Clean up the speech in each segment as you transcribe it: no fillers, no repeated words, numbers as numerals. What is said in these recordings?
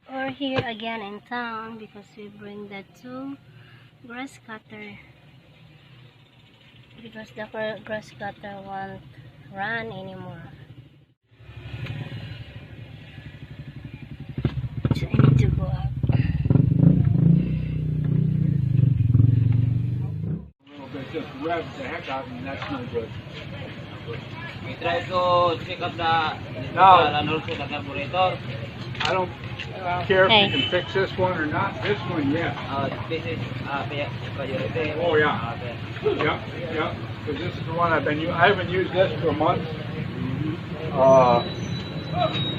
We're here again in town because we bring the two grass cutter because the grass cutter won't run anymore. So I need to go up. Just rev the heck out and that's no good. We try to check up the carburetor. I don't care if you can fix this one or not. This one, yeah. This is priority. Oh yeah. Yep, yep. Because this is the one I haven't used this for a month.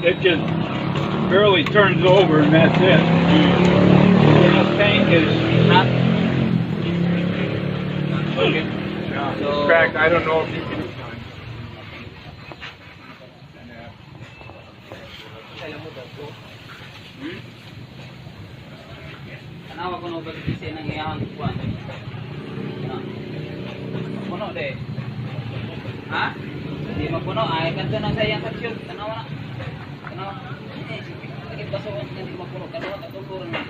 It just barely turns over and that's it. This tank is Not. yeah. In fact, I don't know if you can. Tanawa ko nung pagkisi ng iyahang kuwan. Puno de. Ha? Hindi mapuno. Ay, kanto na sa iyang taksyon. Tanawa na. Tanawa. Sakit basuhan. Hindi mapuno. Tanawa na. Tuturan na.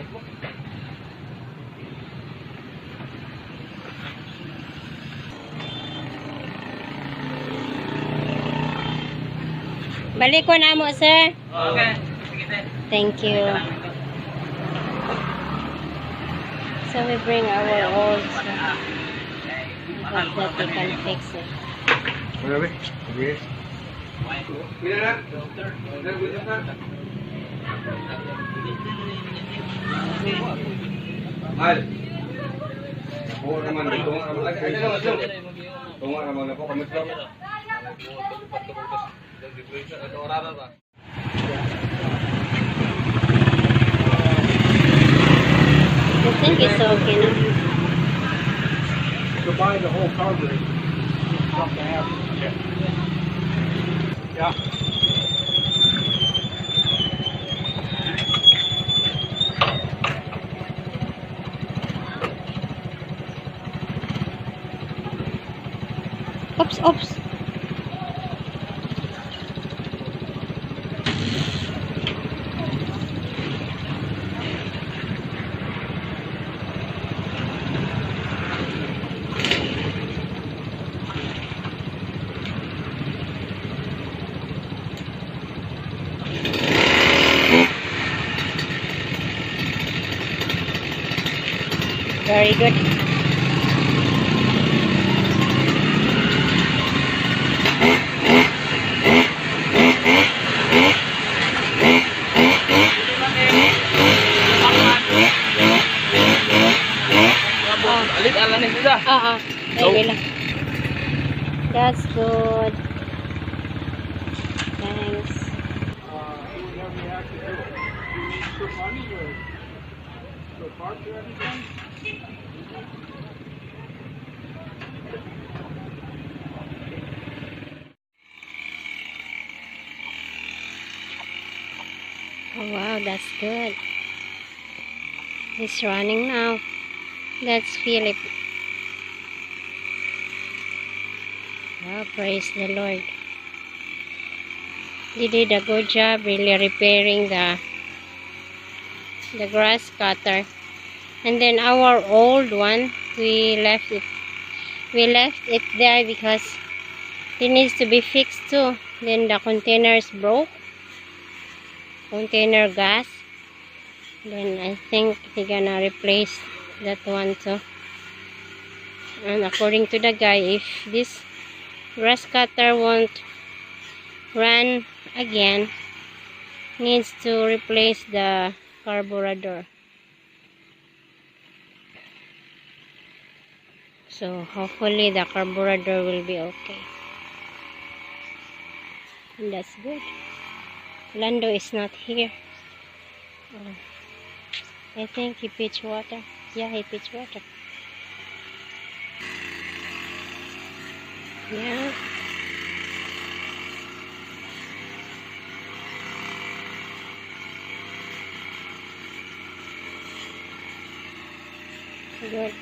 Balik ko na mo, sir. Okay. Sige. Thank you. So we bring our old stuff because that they can fix it. Whatever. Agree. I think it's okay now. To buy the whole carburetor, something happens. Yeah. Oops, oops. Very good. That's good. Thanks. Whatever you have to do. You need some money or parts or anything? Oh wow, that's good. It's running now. That's Philip. Oh, praise the Lord. He did a good job really repairing the grass cutter. And then our old one, we left it there because it needs to be fixed too. Then the containers broke. Container gas. Then I think they're gonna replace that one too. And according to the guy, if this grass cutter won't run again, needs to replace the carburetor. So hopefully the carburetor will be okay. And that's good. Lando is not here. I think he pitched water. Yeah, he pitched water. Yeah. Good.